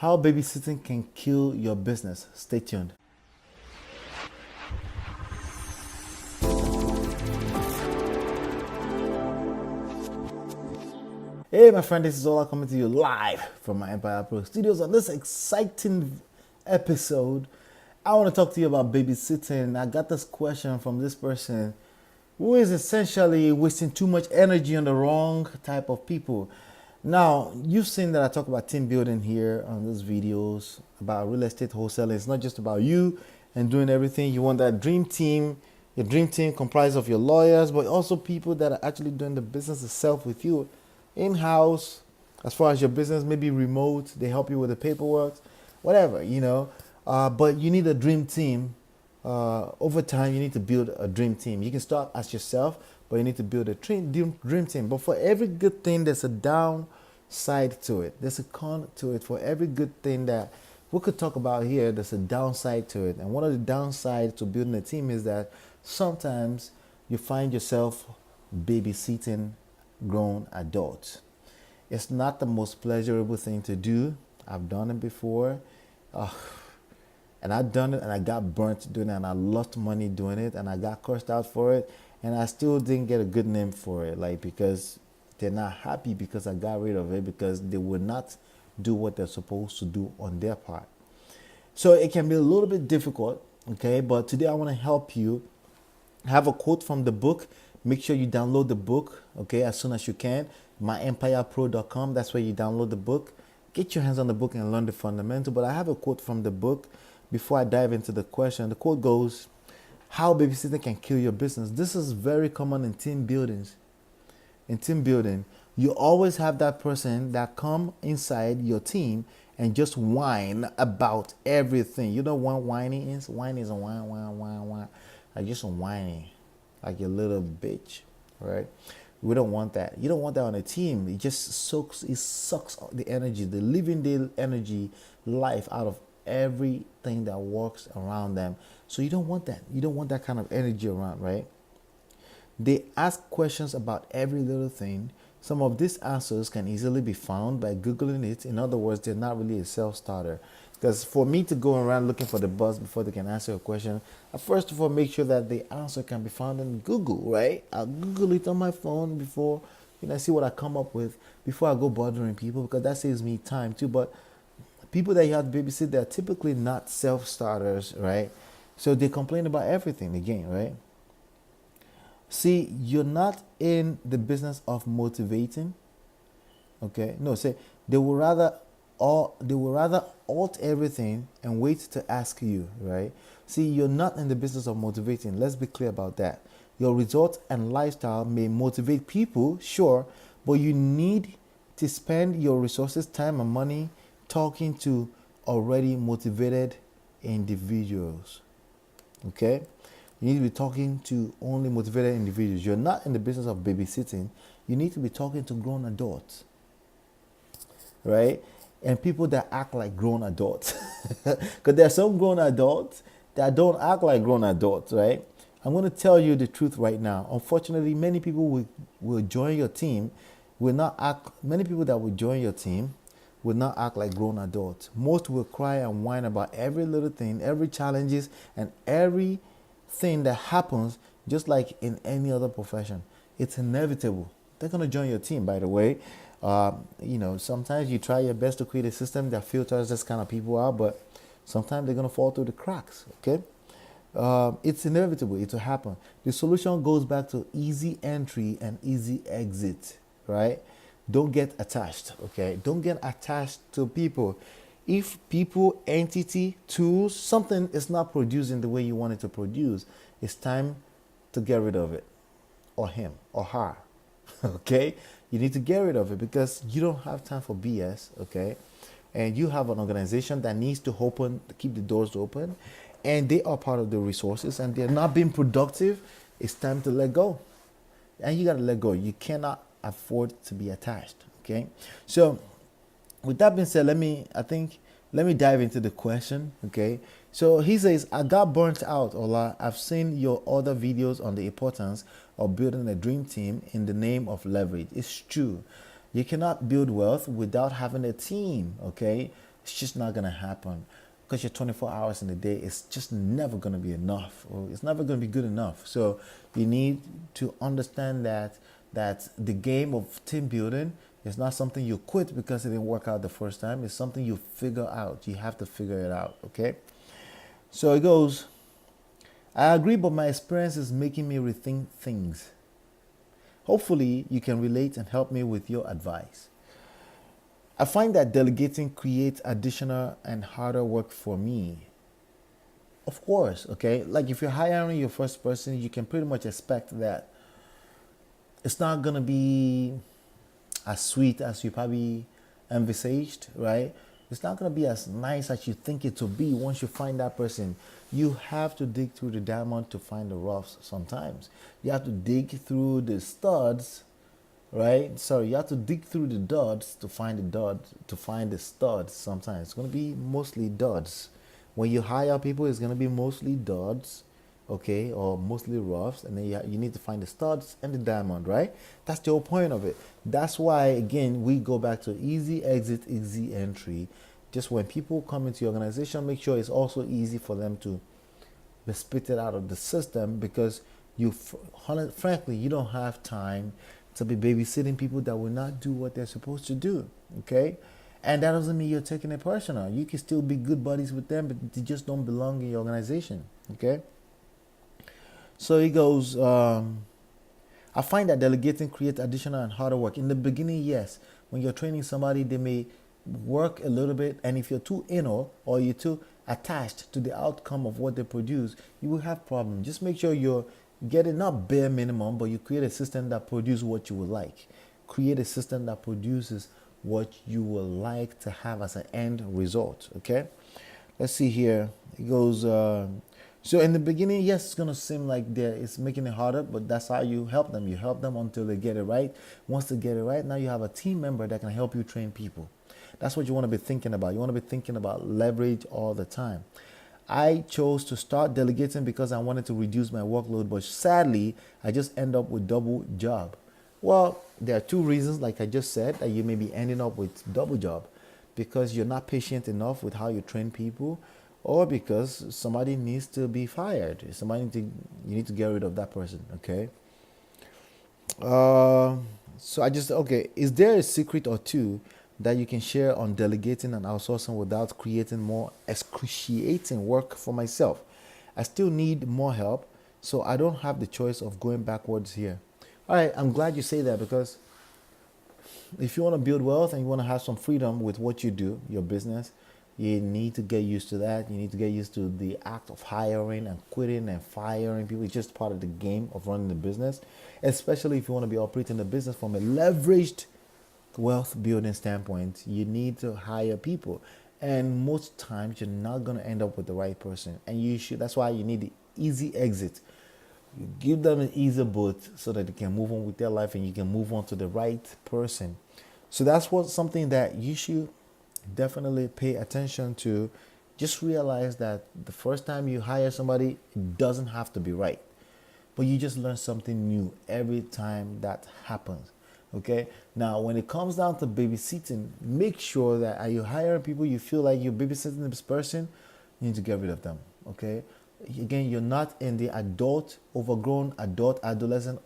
How babysitting can kill your business. Stay tuned. Hey, my friend, this is Ola coming to you live from my Empire Pro Studios. On this exciting episode, I want to talk to you about babysitting. I got this question from this person who is essentially wasting too much energy on the wrong type of people. Now, you've seen that I talk about team building here on these videos about real estate wholesaling. It's not just about you and doing everything. You want that dream team. Your dream team comprised of your lawyers, but also people that are actually doing the business itself with you in-house. As far as your business may be remote, they help you with the paperwork, whatever, but you need a dream team. Over time, you need to build a dream team. You can start as yourself, but you need to build a dream team. But for every good thing, there's a downside to it. There's a con to it. For every good thing that we could talk about here, there's a downside to it. And one of the downsides to building a team is that sometimes you find yourself babysitting grown adults. It's not the most pleasurable thing to do. I've done it before. And I've done it and I got burnt doing it and I lost money doing it and I got cursed out for it and I still didn't get a good name for it, because they're not happy because I got rid of it because they would not do what they're supposed to do on their part. So it can be a little bit difficult, okay? But today I want to help you. I have a quote from the book. Make sure you download the book, okay, as soon as you can. myempirepro.com, that's where you download the book. Get your hands on the book and learn the fundamental. But I have a quote from the book before I dive into the question. The quote goes, how babysitting can kill your business. This is very common in team buildings. In team building, you always have that person that come inside your team and just whine about everything. You know what whining is? Whine is a whine. Like just whining, like a little bitch, right? We don't want that. You don't want that on a team. It sucks the energy, the living day energy, life out of everything that works around them. So you don't want that. You don't want that kind of energy around, right? They ask questions about every little thing. Some of these answers can easily be found by Googling it. In other words, they're not really a self-starter. Because for me to go around looking for the buzz before they can answer a question, I first of all make sure that the answer can be found in Google, right? I'll Google it on my phone before, I see what I come up with before I go bothering people, because that saves me time too. But people that you have to babysit, they're typically not self-starters, right? So they complain about everything again, right? See, you're not in the business of motivating, okay? No, say they will rather alt everything and wait to ask you, right? See, you're not in the business of motivating. Let's be clear about that. Your results and lifestyle may motivate people, sure, but you need to spend your resources, time, and money talking to already motivated individuals. Okay? You need to be talking to only motivated individuals. You're not in the business of babysitting. You need to be talking to grown adults. Right? And people that act like grown adults. Because there are some grown adults that don't act like grown adults, right? I'm going to tell you the truth right now. Unfortunately, many people will join your team, many people that will join your team will not act like grown adults. Most will cry and whine about every little thing, every challenges, and everything that happens, just like in any other profession. It's inevitable. They're going to join your team, by the way. Sometimes you try your best to create a system that filters this kind of people out, but sometimes they're going to fall through the cracks, okay? It's inevitable. It will happen. The solution goes back to easy entry and easy exit, right? Don't get attached, okay? Don't get attached to people. If people, entity, tools, something is not producing the way you want it to produce, it's time to get rid of it, or him, or her, okay? You need to get rid of it because you don't have time for BS, okay? And you have an organization that needs to keep the doors open, and they are part of the resources, and they're not being productive. It's time to let go. And you got to let go. You cannot afford to be attached, okay? So with that being said, let me dive into the question, okay? So he says, I got burnt out, Ola. I've seen your other videos on the importance of building a dream team in the name of leverage. It's true. You cannot build wealth without having a team, okay? It's just not going to happen because you're 24 hours in a day. It's just never going to be enough, or it's never going to be good enough. So you need to understand that the game of team building is not something you quit because it didn't work out the first time. It's something you figure out. You have to figure it out, okay? So it goes, I agree, but my experience is making me rethink things. Hopefully, you can relate and help me with your advice. I find that delegating creates additional and harder work for me. Of course, okay? Like if you're hiring your first person, you can pretty much expect that it's not going to be as sweet as you probably envisaged, right? It's not going to be as nice as you think it will be once you find that person. You have to dig through the diamond to find the roughs sometimes. You have to dig through the studs, right? Sorry, you have to dig through the duds to find the studs sometimes. It's going to be mostly duds. When you hire people, it's going to be mostly duds, okay, or mostly roughs, and then you need to find the studs and the diamond, right? That's the whole point of it. That's why, again, we go back to easy exit, easy entry. Just when people come into your organization, make sure it's also easy for them to be spitted out of the system, because frankly, you don't have time to be babysitting people that will not do what they're supposed to do, okay? And that doesn't mean you're taking it personal. You can still be good buddies with them, but they just don't belong in your organization, okay? So he goes, I find that delegating creates additional and harder work. In the beginning, yes. When you're training somebody, they may work a little bit, and if you're too anal or you're too attached to the outcome of what they produce, you will have problems. Just make sure you're getting not bare minimum, but you create a system that produces what you would like. Create a system that produces what you would like to have as an end result, okay? Let's see here. It goes, so in the beginning, yes, it's going to seem like it's making it harder, but that's how you help them. You help them until they get it right. Once they get it right, now you have a team member that can help you train people. That's what you want to be thinking about. You want to be thinking about leverage all the time. I chose to start delegating because I wanted to reduce my workload, but sadly, I just end up with double job. Well, there are two reasons, like I just said, that you may be ending up with double job. Because you're not patient enough with how you train people, or because somebody needs to be fired. You need to get rid of that person, okay? Okay, is there a secret or two that you can share on delegating and outsourcing without creating more excruciating work for myself? I still need more help, so I don't have the choice of going backwards here. All right, I'm glad you say that, because if you want to build wealth and you want to have some freedom with what you do, your business, you need to get used to that. You need to get used to the act of hiring and quitting and firing people. It's just part of the game of running the business, especially if you want to be operating the business from a leveraged wealth building standpoint. You need to hire people, and most times you're not going to end up with the right person, and that's why you need the easy exit. You give them an easy boot so that they can move on with their life, and you can move on to the right person. So that's something that you should definitely pay attention to. Just realize that the first time you hire somebody, it doesn't have to be right, but you just learn something new every time that happens. Okay. Now, when it comes down to babysitting, make sure that are you hiring people you feel like you're babysitting this person, you need to get rid of them. Okay. Again, you're not in the overgrown adolescent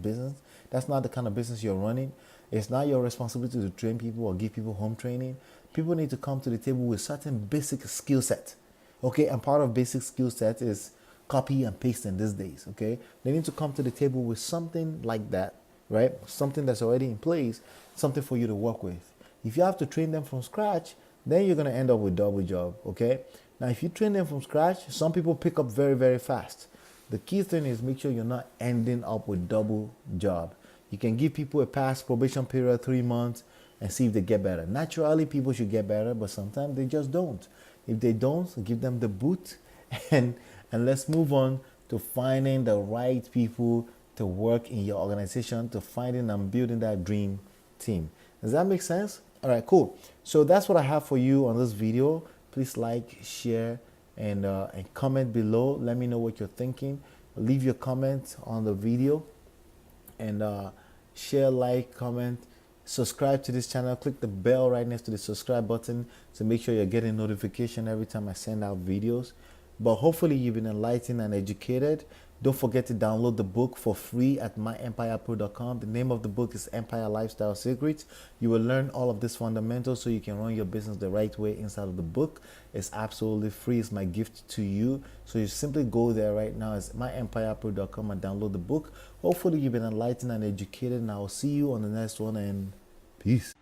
business. That's not the kind of business you're running. It's not your responsibility to train people or give people home training. People need to come to the table with certain basic skill set. Okay, and part of basic skill set is copy and pasting these days. Okay, they need to come to the table with something like that, right? Something that's already in place, something for you to work with. If you have to train them from scratch, then you're going to end up with double job. Okay. Now, if you train them from scratch, some people pick up very, very fast. The key thing is make sure you're not ending up with double job. You can give people a pass probation period, 3 months, and see if they get better. Naturally, people should get better, but sometimes they just don't. If they don't, give them the boot, and let's move on to finding the right people to work in your organization, to finding and building that dream team. Does that make sense? All right, cool. So that's what I have for you on this video. Please like, share, and comment below. Let me know what you're thinking. Leave your comment on the video, and share, like, comment, subscribe to this channel. Click the bell right next to the subscribe button to make sure you're getting notification every time I send out videos. But hopefully you've been enlightened and educated. Don't forget to download the book for free at myempirepro.com. The name of the book is Empire Lifestyle Secrets. You will learn all of these fundamentals so you can run your business the right way inside of the book. It's absolutely free. It's my gift to you. So you simply go there right now. It's myempirepro.com and download the book. Hopefully you've been enlightened and educated, and I will see you on the next one, and peace.